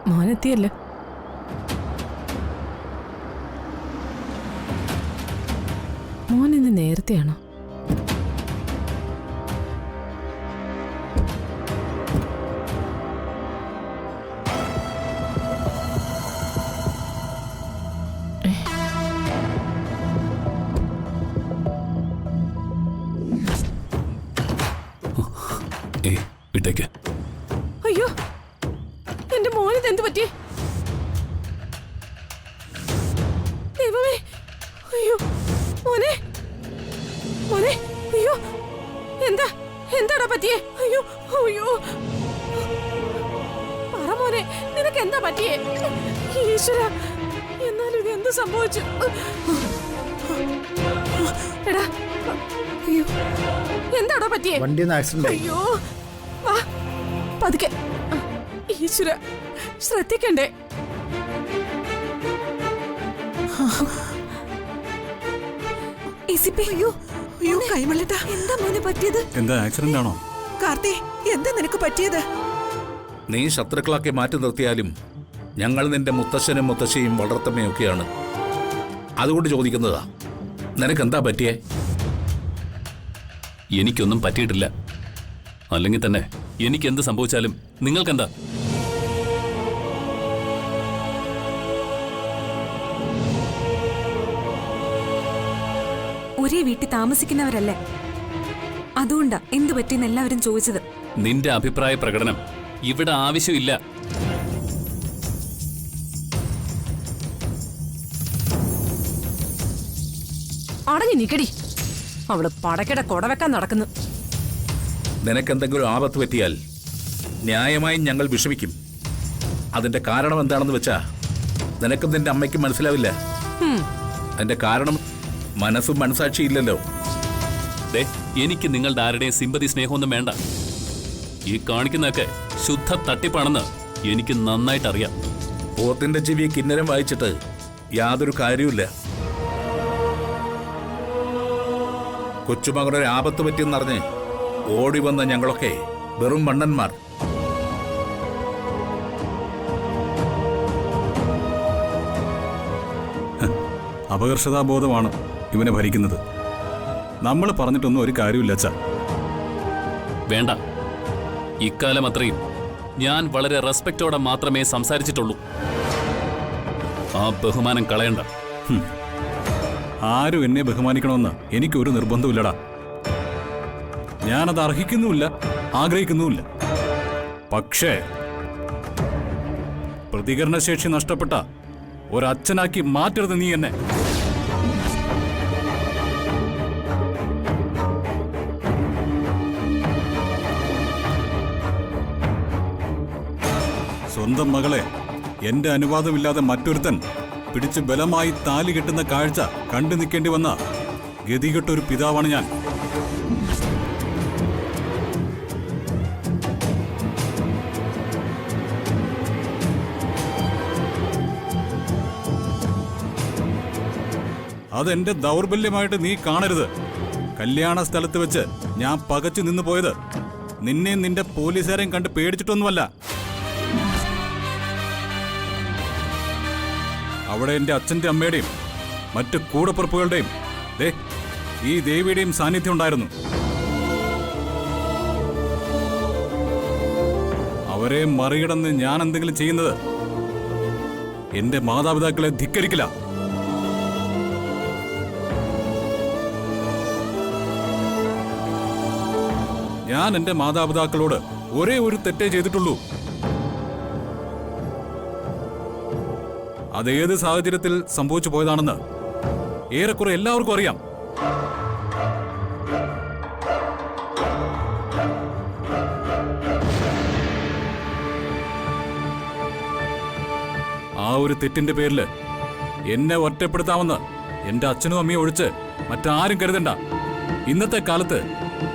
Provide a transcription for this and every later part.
മോനെത്തിയല്ലോ. മോൻ ഇന്ന് നേരത്തെയാണോ? അയ്യോ, എന്റെ മോനിത് എന്ത് പറ്റി? ദൈവമേ, അയ്യോ മോനെ, മോനെ, അയ്യോ എന്താടാ പറ്റിയേ? അയ്യോ അയ്യോ, പറ മോനെ, നിനക്ക് എന്താ പറ്റിയേ? ഈശ്വര, എന്നാലും ഇത് എന്ത് സംഭവിച്ചു? എടാ, അയ്യോ എന്താടാ പറ്റിയേ? അയ്യോ വാ പതുക്കെ. ഈശ്വര, ശ്രദ്ധിക്കണ്ടേ? അയ്യോ അയ്യോ, കൈമള്ളട്ടാ, എന്താ മോനെ പറ്റിയത്? എന്താ ആക്സിഡന്റ് ആണോ? കാർത്തി, എന്താ നിനക്ക് പറ്റിയത്? നീ ശത്രുക്കളാക്കി മാറ്റി നിർത്തിയാലും ഞങ്ങൾ നിന്റെ മുത്തശ്ശനും മുത്തശ്ശിയും വളർത്തമ്മയൊക്കെയാണ്. അതുകൊണ്ട് ചോദിക്കുന്നതാ, നിനക്കെന്താ പറ്റിയേ? എനിക്കൊന്നും പറ്റിയിട്ടില്ല. അല്ലെങ്കിൽ തന്നെ എനിക്ക് എന്ത് സംഭവിച്ചാലും നിങ്ങൾക്കെന്താ? ഒരേ വീട്ടിൽ താമസിക്കുന്നവരല്ലേ, അതുകൊണ്ടാ എന്തു പറ്റിയെന്ന് എല്ലാവരും ചോദിച്ചത്. നിന്റെ അഭിപ്രായ പ്രകടനം ഇവിടെ ആവശ്യമില്ല. അടങ്ങി നിക്കടി, അവള് പടക്കട കൊടവെക്കാൻ നടക്കുന്നു. നിനക്കെന്തെങ്കിലും ആപത്ത് പറ്റിയാൽ ന്യായമായും ഞങ്ങൾ വിഷമിക്കും. അതിന്റെ കാരണം എന്താണെന്ന് വെച്ചാ നിനക്കും നിന്റെ അമ്മയ്ക്കും മനസ്സിലാവില്ല. അതിന്റെ കാരണം മനസ്സും മനസാക്ഷിയില്ലല്ലോ. എനിക്ക് നിങ്ങളുടെ ആരുടെയും സിമ്പതി സ്നേഹമൊന്നും വേണ്ട. ഈ കാണിക്കുന്നതൊക്കെ ശുദ്ധ തട്ടിപ്പാണെന്ന് എനിക്ക് നന്നായിട്ട് അറിയാം. പോത്തിന്റെ ചെവി കിന്നരം വായിച്ചിട്ട് യാതൊരു കാര്യമില്ല. കൊച്ചുമകനൊരു ആപത്ത് പറ്റിയെന്നറിഞ്ഞ് ഓടി വന്ന ഞങ്ങളൊക്കെ വെറും മണ്ണന്മാർ. അപകർഷതാബോധമാണ് ഇവനെ ഭരിക്കുന്നത്. നമ്മൾ പറഞ്ഞിട്ടൊന്നും ഒരു കാര്യമില്ല അച്ഛാ. വേണ്ട, ഇക്കാലം അത്രയും ഞാൻ വളരെ റെസ്പെക്റ്റോടെ മാത്രമേ സംസാരിച്ചിട്ടുള്ളൂ. ആ ബഹുമാനം കളയണ്ട. ആരും എന്നെ ബഹുമാനിക്കണമെന്ന് എനിക്കൊരു നിർബന്ധമില്ലടാ. ഞാനത് അർഹിക്കുന്നുമില്ല, ആഗ്രഹിക്കുന്നുമില്ല. പക്ഷേ പ്രതികരണശേഷി നഷ്ടപ്പെട്ട ഒരച്ഛനാക്കി മാറ്റരുത് നീ എന്നെ. സ്വന്തം മകളെ എന്റെ അനുവാദമില്ലാതെ മറ്റൊരുത്തൻ പിടിച്ച് ബലമായി താലി കെട്ടുന്ന കാഴ്ച കണ്ടു നിൽക്കേണ്ടി വന്ന ഗതികെട്ടൊരു പിതാവാണ് ഞാൻ. അതെന്റെ ദൗർബല്യമായിട്ട് നീ കാണരുത്. കല്യാണ സ്ഥലത്ത് വെച്ച് ഞാൻ പകച്ചു നിന്നു പോയത് നിന്നെയും നിന്റെ പോലീസുകാരെയും കണ്ട് പേടിച്ചിട്ടൊന്നുമല്ല. അവിടെ എന്റെ അച്ഛന്റെ അമ്മയുടെയും മറ്റു കൂടപ്പുറപ്പുകളുടെയും ഈ ദേവിയുടെയും സാന്നിധ്യം ഉണ്ടായിരുന്നു. അവരെ മറികടന്ന് ഞാൻ എന്തെങ്കിലും ചെയ്യുന്നത് എന്റെ മാതാപിതാക്കളെ ധിക്കരിക്കില്ല. ഞാൻ എന്റെ മാതാപിതാക്കളോട് ഒരേ ഒരു തെറ്റേ ചെയ്തിട്ടുള്ളൂ. അതേത് സാഹചര്യത്തിൽ സംഭവിച്ചു പോയതാണെന്ന് ഏറെക്കുറെ എല്ലാവർക്കും അറിയാം. ആ ഒരു തെറ്റിന്റെ പേരിൽ എന്നെ ഒറ്റപ്പെടുത്താമെന്ന് എന്റെ അച്ഛനും അമ്മയും ഒഴിച്ച് മറ്റാരും കരുതണ്ട. ഇന്നത്തെ കാലത്ത്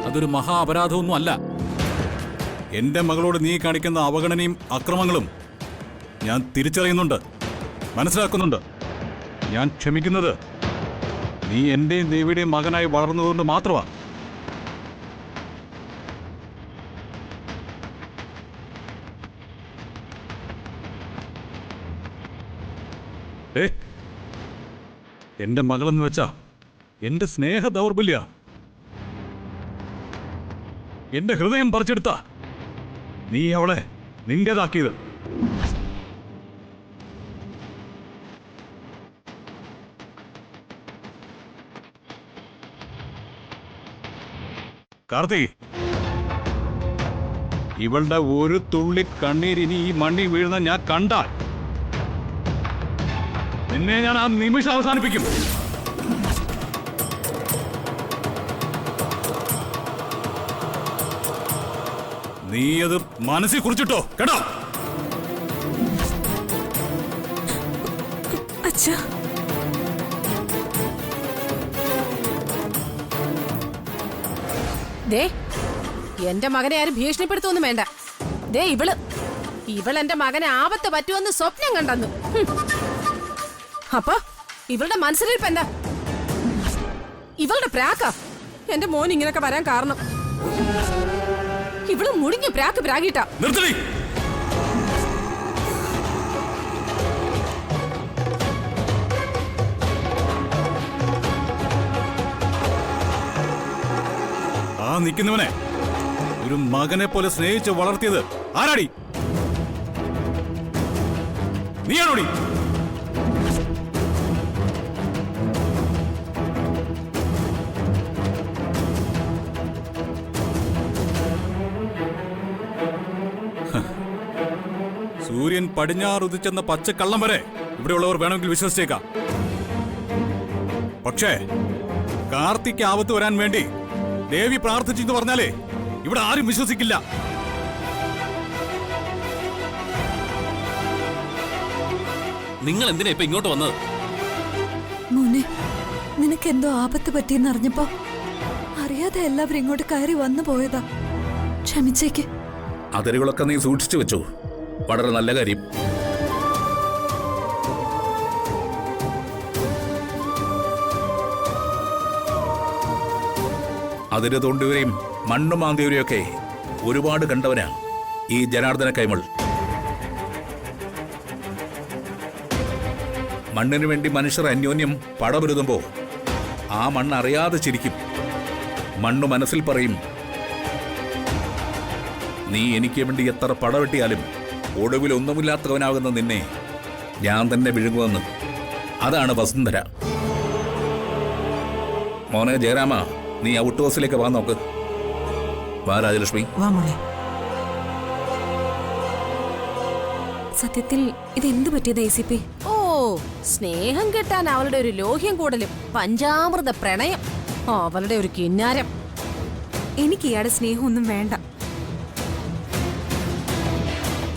അതൊരു മഹാ അപരാധമൊന്നും അല്ല. എന്റെ മകളോട് നീ കാണിക്കുന്ന അവഗണനയും അക്രമങ്ങളും ഞാൻ തിരിച്ചറിയുന്നുണ്ട്, മനസ്സിലാക്കുന്നുണ്ട്. ഞാൻ ക്ഷമിക്കുന്നത് നീ എന്റെയും ദേവിയുടെയും മകനായി വളർന്നതുകൊണ്ട് മാത്രമാണ്. എന്റെ മകളെന്ന് വെച്ചാ എന്റെ സ്നേഹ ദൗർബല്യ, എന്റെ ഹൃദയം പറിച്ചെടുത്ത നീ അവളെ നിന്റേതാക്കിയത്. കാർത്തി, ഇവളുടെ ഒരു തുള്ളി കണ്ണീരിനി ഈ മണ്ണി വീഴുന്ന ഞാൻ കണ്ടാൽ നിന്നെ ഞാൻ ആ നിമിഷം അവസാനിപ്പിക്കും. നീ അത് മനസ്സിൽ കുറിച്ചിട്ടോ കേട്ടോ? അച്ഛാ, ദേ, എന്റെ മകനെ ആരും ഭീഷണിപ്പെടുത്തൊന്നും വേണ്ട. ദേ ഇവൾ എന്റെ മകനെ ആപത്ത് പറ്റുമെന്ന് സ്വപ്നം കണ്ടെന്നു. അപ്പൊ ഇവളുടെ മനസ്സിലിരിപ്പ് എന്താ? ഇവളുടെ പ്രാക്ക എന്റെ മോൻ ഇങ്ങനൊക്കെ വരാൻ കാരണം. ഇവള് മുടിഞ്ഞ പ്രാക്കിട്ടാ. നിർത്തടി. ആ നിൽക്കുന്നവനെ ഒരു മകനെ പോലെ സ്നേഹിച്ച് വളർത്തിയത് ആരാടി? നീയാണോടി? സൂര്യൻ പടിഞ്ഞാറുദിച്ചെന്ന പച്ചക്കള്ളം വരെ ഇവിടെയുള്ളവർ വേണമെങ്കിൽ വിശ്വസിച്ചേക്കാം. പക്ഷേ കാർത്തിക്ക് ആപത്ത് വരാൻ വേണ്ടി ദേവി പ്രാർത്ഥിച്ചെന്ന് പറഞ്ഞാലേ ഇവിടെ ആരും വിശ്വസിക്കില്ല. നിങ്ങൾ എന്തിനാ ഇപ്പൊ ഇങ്ങോട്ട് വന്നത്? മോനെ, നിനക്കെന്തോ ആപത്ത് പറ്റിയെന്ന് അറിഞ്ഞപ്പോ അറിയാതെ എല്ലാവരും ഇങ്ങോട്ട് കയറി വന്നു പോയതാ. ക്ഷമിച്ചേക്ക്. അതിരുകളൊക്കെ നീ സൂക്ഷിച്ചു വെച്ചു. വളരെ നല്ല കാര്യം. അതിര് തോണ്ടിയവരെയും മണ്ണു മാന്തിയവരെയൊക്കെ ഒരുപാട് കണ്ടവനാ ഈ ജനാർദ്ദന കൈമൾ. മണ്ണിനു വേണ്ടി മനുഷ്യർ അന്യോന്യം പടപൊരുതുമ്പോ ആ മണ്ണ് അറിയാതെ ചിരിക്കും. മണ്ണു മനസ്സിൽ പറയും, നീ എനിക്ക് വേണ്ടി എത്ര പടവെട്ടിയാലും ഒടുവിൽ ഒന്നുമില്ലാത്തവനാകുന്ന നിന്നെ ഞാൻ തന്നെ വിഴുങ്ങുമെന്ന്. അതാണ് വസുന്ധര. മോനെ ജയരാമ, നീ ഔട്ട് ഹൗസിലേക്ക് വാ. നോക്ക്. വാ രാജലക്ഷ്മി. വാ മോളെ. സത്യത്തിൽ ഇതെന്ത് പറ്റിയത് ACP? ഓ, സ്നേഹം കിട്ടാൻ അവളുടെ ഒരു ലോഹ്യം കൂടലും പഞ്ചാമൃത പ്രണയം, അവളുടെ ഒരു കിന്നാരം. എനിക്ക് ഇയാളുടെ സ്നേഹമൊന്നും വേണ്ട.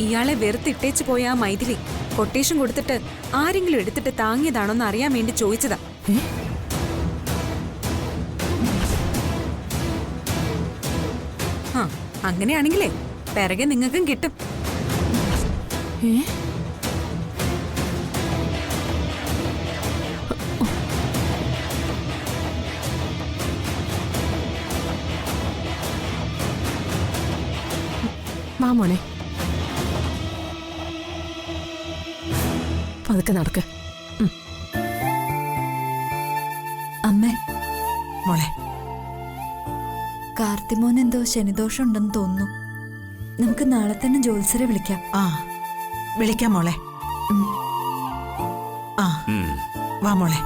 ഇയാളെ വെറുത്തിട്ടേച്ചു പോയ ആ മൈഥിലി കൊട്ടേഷൻ കൊടുത്തിട്ട് ആരെങ്കിലും എടുത്തിട്ട് താങ്ങിയതാണോന്ന് അറിയാൻ വേണ്ടി ചോദിച്ചതാ. അങ്ങനെയാണെങ്കിലേ പിറകെ നിങ്ങൾക്കും കിട്ടും. വാ മോനെ, പതുക്കെ നടക്ക്. അമ്മേ, മോളെ, കാർത്തിമോൻ എന്തോ ശനിദോഷം ഉണ്ടെന്ന് തോന്നുന്നു. നമുക്ക് നാളെ തന്നെ ജോത്സരെ വിളിക്കാം. വിളിക്കാം മോളെ. വാ മോളെ.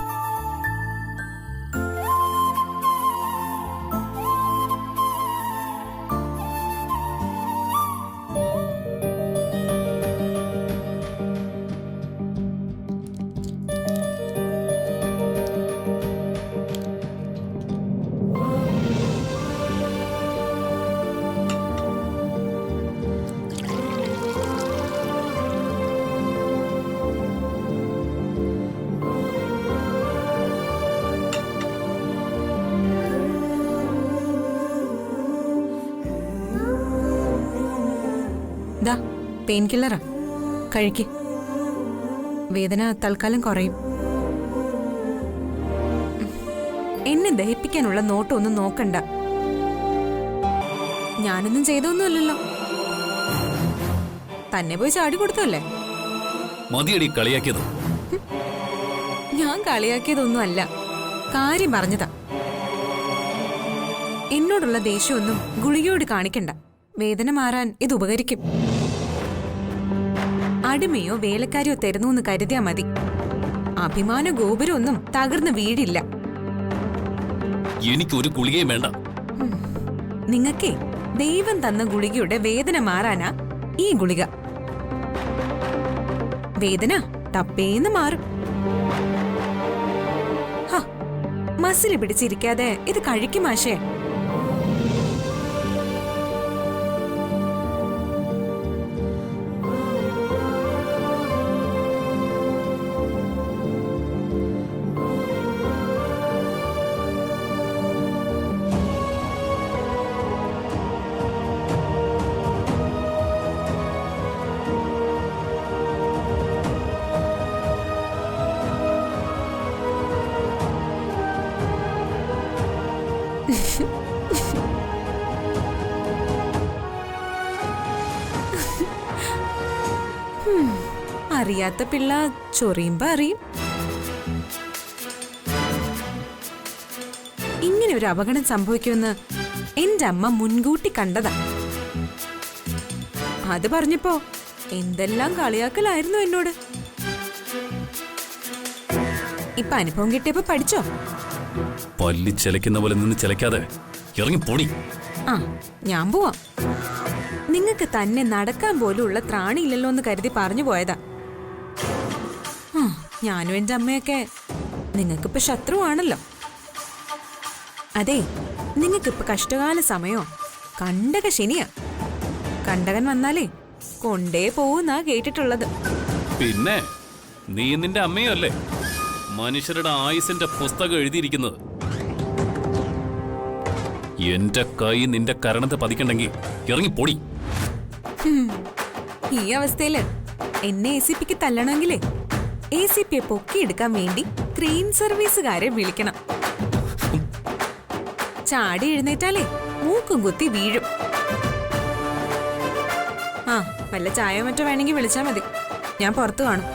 പെയിൻ കില്ലറാ, കഴിക്ക്. വേദന തൽക്കാലം കുറയും. എന്നെ ദഹിപ്പിക്കാനുള്ള നോട്ടൊന്നും നോക്കണ്ട. ഞാനൊന്നും ചെയ്തൊന്നുമല്ലല്ലോ. തന്നെ പോയി ചാടി കൊടുത്തല്ലേ. മതിയടി കളിയാക്കിയത്. ഞാൻ കളിയാക്കിയതൊന്നും അല്ല, കാര്യം പറഞ്ഞതാ. എന്നോടുള്ള ദേഷ്യമൊന്നും ഗുളികയോട് കാണിക്കണ്ട. വേദന മാറാൻ ഇത് ഉപകരിക്കും. അടിമയോ വേലക്കാരിയോ തരുന്നു എന്ന് കരുതിയാ മതി. അഭിമാന ഗോപുരമൊന്നും തകർന്ന് വീടില്ല. എനിക്കൊരു ഗുളികയും വേണ്ട. നിങ്ങൾക്കേ ദൈവം തന്ന ഗുളികയുടെ വേദന മാറാനാ ഈ ഗുളിക. വേദന തപ്പേന്ന് മാറും. മസില് പിടിച്ചിരിക്കാതെ ഇത് കഴിക്കും മാഷേ. അറിയാത്ത പിള്ള ചൊറിയുമ്പോ അറിയും. ഇങ്ങനെ ഒരു അപകടം സംഭവിക്കുമെന്ന് എന്റെ അമ്മ മുൻകൂട്ടി കണ്ടതാ. അത് പറഞ്ഞപ്പോ എന്തെല്ലാം കളിയാക്കലായിരുന്നു എന്നോട്. ഇപ്പൊ അനുഭവം കിട്ടിയപ്പോ പഠിച്ചോ? പല്ലി ചിലയ്ക്കുന്ന പോലെ നിന്ന് ചിലയ്ക്കാതെ ഇറങ്ങി പൊടി. ആ, ഞാൻ പോവാം. നിങ്ങക്ക് തന്നെ നടക്കാൻ പോലും ഉള്ള ത്രാണിയില്ലല്ലോ എന്ന് കരുതി പറഞ്ഞു പോയതാ. ഞാനും എന്റെ അമ്മയൊക്കെ നിങ്ങൾക്കിപ്പോ ശത്രുവാണല്ലോ. അതെ, നിങ്ങൾക്കിപ്പോ കഷ്ടകാല സമയോ കണ്ടക ശനിയാ. കണ്ടകൻ വന്നാലേ കൊണ്ടേ പോവുന്നാ കേട്ടിട്ടുള്ളത്. പിന്നെ നീ നിന്റെ അമ്മയോ അല്ലേ മനുഷ്യരുടെ ആയുസിന്റെ പുസ്തകം എഴുതിയിരിക്കുന്നത്? എന്റെ കൈ നിന്റെ കരണത്തെ പതിക്കണ്ടെങ്കിൽ ഇറങ്ങി പൊടി. ഈ അവസ്ഥയില് എന്നെ ACPക്ക് തല്ലണമെങ്കിലേ ACPയെ പൊക്കിയെടുക്കാൻ വേണ്ടി ക്രെയിൻ സർവീസുകാരെ വിളിക്കണം. ചാടി എഴുന്നേറ്റാലേ മൂക്കും കുത്തി വീഴും. ആ, വല്ല ചായയോ മറ്റോ വേണമെങ്കിൽ വിളിച്ചാ മതി, ഞാൻ പുറത്തു കാണും.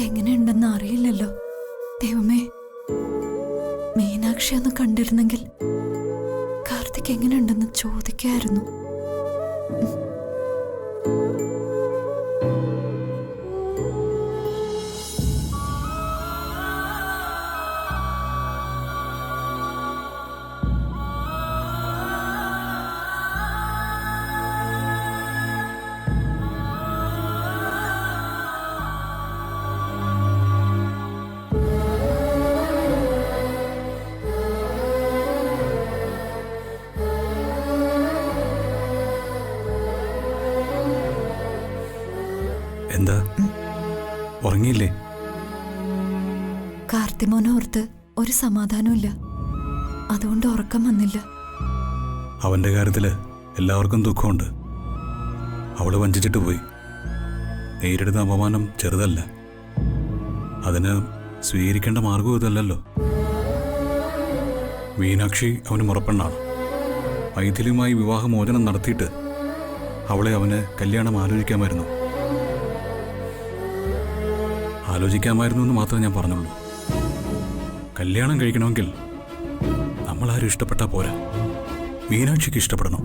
എങ്ങനെയുണ്ടെന്ന് അറിയില്ലല്ലോ. ദൈവമേ, മീനാക്ഷി ഒന്ന് കണ്ടിരുന്നെങ്കിൽ കാർത്തിക് എങ്ങനെയുണ്ടെന്ന് ചോദിക്കായിരുന്നു. എന്താ, ഉറങ്ങിയില്ലേ? കാർത്തിമോനെ ഓർത്ത് ഒരു സമാധാനമില്ല, അതുകൊണ്ട് ഉറക്കം വന്നില്ല. അവന്റെ കാര്യത്തില് എല്ലാവർക്കും ദുഃഖമുണ്ട്. അവള് വഞ്ചിച്ചിട്ട് പോയി. നേരിടുന്ന അപമാനം ചെറുതല്ല. അതിന് സ്വീകരിക്കേണ്ട മാർഗവും ഇതല്ലല്ലോ. മീനാക്ഷി അവന് മുറപ്പെണ്ണാണ്. മൈഥിലിയുമായി വിവാഹമോചനം നടത്തിയിട്ട് അവളെ അവന് കല്യാണം ആലോചിക്കാമായിരുന്നു എന്ന് മാത്രമേ ഞാൻ പറഞ്ഞുള്ളൂ. കല്യാണം കഴിക്കണമെങ്കിൽ നമ്മളാരും ഇഷ്ടപ്പെട്ടാൽ പോരാ, മീനാക്ഷിക്ക് ഇഷ്ടപ്പെടണം.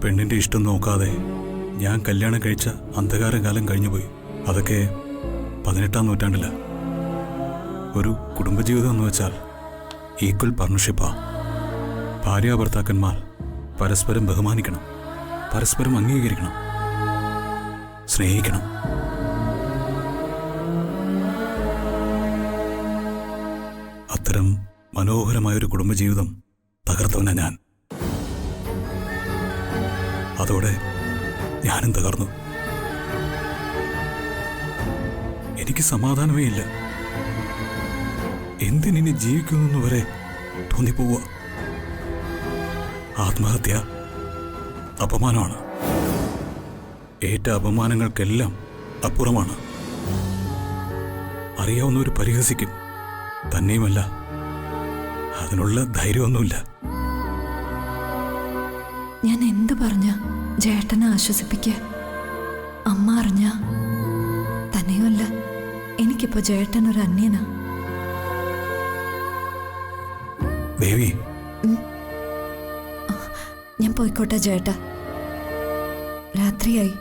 പെണ്ണിന്റെ ഇഷ്ടം നോക്കാതെ ഞാൻ കല്യാണം കഴിച്ച അന്ധകാരകാലം കഴിഞ്ഞുപോയി. അതൊക്കെ 18-ാം നൂറ്റാണ്ടില. ഒരു കുടുംബജീവിതം എന്ന് വെച്ചാൽ ഈക്വൽ പാർട്ണർഷിപ്പാ. ഭാര്യാഭർത്താക്കന്മാർ പരസ്പരം ബഹുമാനിക്കണം, പരസ്പരം അംഗീകരിക്കണം, സ്നേഹിക്കണം. അത്തരം മനോഹരമായൊരു കുടുംബജീവിതം തകർത്തവനാ ഞാൻ. അതോടെ ഞാനും തകർന്നു. എനിക്ക് സമാധാനമേ ഇല്ല. എന്തിനി ജീവിക്കുന്നു വരെ തോന്നിപ്പോവുക. ആത്മഹത്യ അപമാനമാണ്. ഏറ്റ അപമാനങ്ങൾക്കെല്ലാം അപ്പുറമാണ്. അറിയാവുന്നവർ പരിഹസിക്കും. തന്നെയുമല്ല, അതിനുള്ള ധൈര്യമൊന്നുമില്ല. ഞാൻ എന്തു പറഞ്ഞ ജേട്ടനെ ആശ്വസിപ്പിക്കുക? അമ്മ അറിഞ്ഞ തന്നെയുമല്ല, എനിക്കിപ്പോ ജേട്ടൻ ഒരു അന്യനാ. ദേവി, ഞാൻ പോയിക്കോട്ടെ ചേട്ടാ. രാത്രിയായി.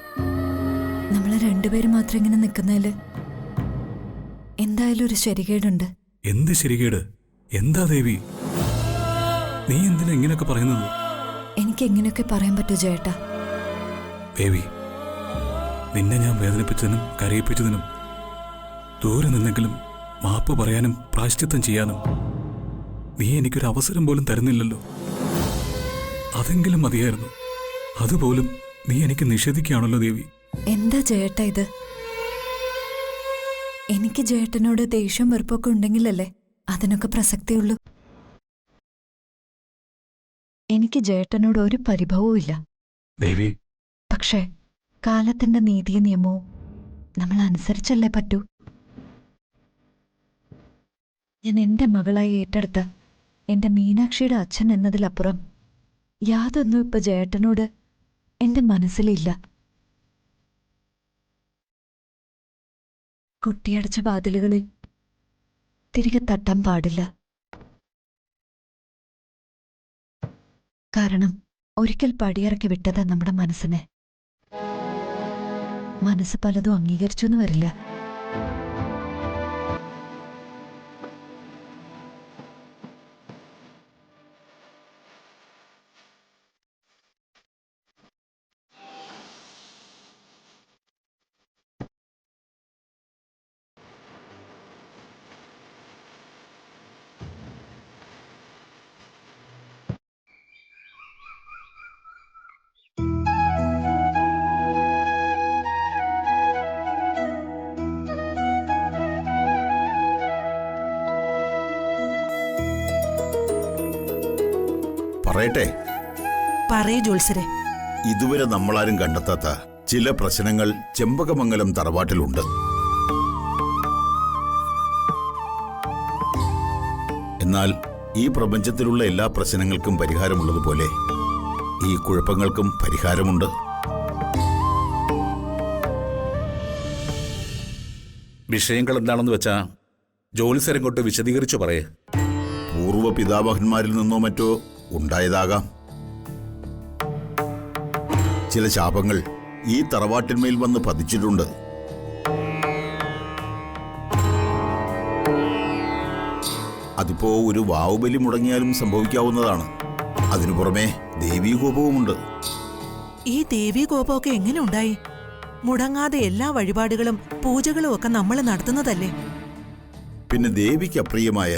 നമ്മള് രണ്ടുപേരും മാത്രം ഇങ്ങനെ നിൽക്കുന്നതില് എന്തായാലും ഒരു ശരികേടുണ്ട്. എന്ത് ശരികേട്? എന്താ ദേവി, നീ എന്തിനാ ഇങ്ങനെയൊക്കെ പറയുന്നത്? എനിക്ക് എങ്ങനെയൊക്കെ പറയാൻ പറ്റൂ ചേട്ടാ? ദേവി, നിന്നെ ഞാൻ വേദനിപ്പിച്ചതിനും കരയിപ്പിച്ചതിനും ദൂരെ നിന്നെങ്കിലും മാപ്പ് പറയാനും പ്രായശ്ചിത്തം ചെയ്യാനും നീ എനിക്കൊരു അവസരം പോലും തരുന്നില്ലല്ലോ. അതെങ്കിലും മതിയായിരുന്നു. അതുപോലും നീ എനിക്ക് നിഷേധിക്കുകയാണല്ലോ ദേവി. എന്താ ചേട്ടാ ഇത്? എനിക്ക് ചേട്ടനോട് ദേഷ്യം വെറുപ്പൊക്കെ ഉണ്ടെങ്കിലല്ലേ അതിനൊക്കെ പ്രസക്തിയുള്ളൂ. എനിക്ക് ചേട്ടനോട് ഒരു പരിഭവവും ഇല്ല ദേവി. പക്ഷേ കാലത്തിന്റെ നീതി നിയമവും നമ്മൾ അനുസരിച്ചല്ലേ പറ്റൂ. ഞാൻ എന്റെ മകളായി ഏറ്റെടുത്ത എന്റെ മീനാക്ഷിയുടെ അച്ഛൻ എന്നതിലപ്പുറം യാതൊന്നും ഇപ്പൊ ചേട്ടനോട് എന്റെ മനസ്സിലില്ല. കുട്ടിയടച്ച വാതിലുകളിൽ തിരികെ തട്ടാൻ പാടില്ല. കാരണം ഒരിക്കൽ പടിയിറക്കി വിട്ടത് നമ്മുടെ മനസ്സിനെ. മനസ്സ് പലതും അംഗീകരിച്ചു എന്ന് വരില്ല. പറയട്ടെ? പറയൂ ജോത്സരെ. ഇതുവരെ നമ്മളാരും കണ്ടെത്താത്ത ചില പ്രശ്നങ്ങൾ ചെമ്പകമംഗലം തറവാട്ടിലുണ്ട്. എന്നാൽ ഈ പ്രപഞ്ചത്തിലുള്ള എല്ലാ പ്രശ്നങ്ങൾക്കും പരിഹാരമുള്ളതുപോലെ ഈ കുഴപ്പങ്ങൾക്കും പരിഹാരമുണ്ട്. വിഷയങ്ങൾ എന്താണെന്ന് വെച്ചാ ജോലിസരം കൊണ്ട് വിശദീകരിച്ചു പറയേ. പൂർവ്വ പിതാമഹന്മാരിൽ നിന്നോ മറ്റോ ഉണ്ടായതാകാം. ചില ശാപങ്ങൾ ഈ തറവാട്ടിന്മേൽ വന്ന് പതിച്ചിട്ടുണ്ട്. അതിപ്പോ ഒരു വാവുബലി മുടങ്ങിയാലും സംഭവിക്കാവുന്നതാണ്. അതിനു പുറമെ ദേവീകോപവുമുണ്ട്. ഈ ദേവീകോപമൊക്കെ എങ്ങനെ ഉണ്ടായി? മുടങ്ങാതെ എല്ലാ വഴിപാടുകളും പൂജകളും ഒക്കെ നമ്മൾ നടത്തുന്നതല്ലേ? പിന്നെ ദേവിക്ക് അപ്രിയമായ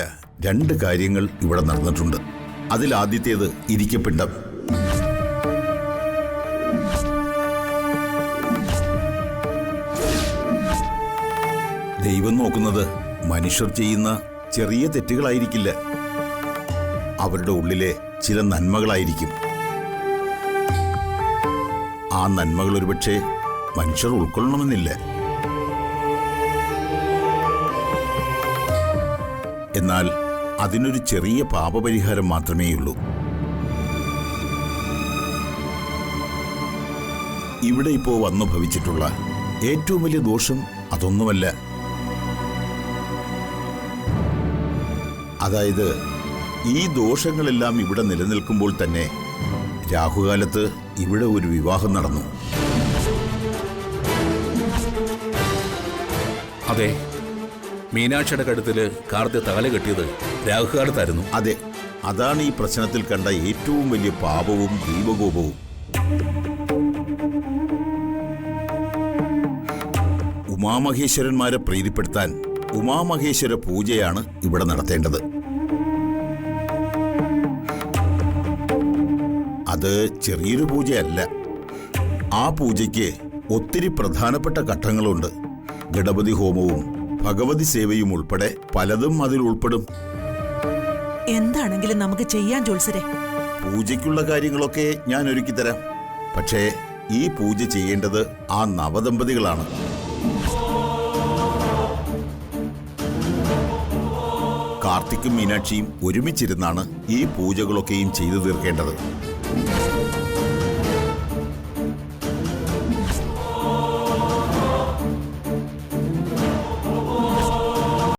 2 കാര്യങ്ങൾ ഇവിടെ നടന്നിട്ടുണ്ട്. അതിലാദ്യത്തേത് ഇരിക്കപ്പിണ്ടം. ദൈവം നോക്കുന്നത് മനുഷ്യർ ചെയ്യുന്ന ചെറിയ തെറ്റുകളായിരിക്കില്ല, അവരുടെ ഉള്ളിലെ ചില നന്മകളായിരിക്കും. ആ നന്മകൾ ഒരുപക്ഷെ മനുഷ്യർ ഉൾക്കൊള്ളണമെന്നില്ല. എന്നാൽ അതിനൊരു ചെറിയ പാപപരിഹാരം മാത്രമേയുള്ളൂ. ഇവിടെ ഇപ്പോൾ വന്നു ഭവിച്ചിട്ടുള്ള ഏറ്റവും വലിയ ദോഷം അതൊന്നുമല്ല. അതായത് ഈ ദോഷങ്ങളെല്ലാം ഇവിടെ നിലനിൽക്കുമ്പോൾ തന്നെ രാഹുകാലത്ത് ഇവിടെ ഒരു വിവാഹം നടന്നു. അതെ, മീനാക്ഷിയുടെ കഴുത്തില് കാർത്തി തകല കെട്ടിയത് രാഹുകാലത്തായിരുന്നു. അതെ, അതാണ് ഈ പ്രശ്നത്തിൽ കണ്ട ഏറ്റവും വലിയ പാപവും ദൈവകോപവും. ഉമാമഹേശ്വരന്മാരെ പ്രീതിപ്പെടുത്താൻ ഉമാമഹേശ്വര പൂജയാണ് ഇവിടെ നടത്തേണ്ടത്. അത് ചെറിയൊരു പൂജയല്ല. ആ പൂജയ്ക്ക് ഒത്തിരി പ്രധാനപ്പെട്ട ഘട്ടങ്ങളുണ്ട്. ഗണപതി ഹോമവും ഭഗവതി സേവയും ഉൾപ്പെടെ പലതും അതിൽ ഉൾപ്പെടും. എന്താണെങ്കിലും നമുക്ക് ചെയ്യാൻ ജോത്സരെ. പൂജയ്ക്കുള്ള കാര്യങ്ങളൊക്കെ ഞാൻ ഒരുക്കിത്തരാം. പക്ഷേ ഈ പൂജ ചെയ്യേണ്ടത് ആ നവദമ്പതികളാണ്. കാർത്തിക്കും മീനാക്ഷിയും ഒരുമിച്ചിരുന്നാണ് ഈ പൂജകളൊക്കെയും ചെയ്തു തീർക്കേണ്ടത്.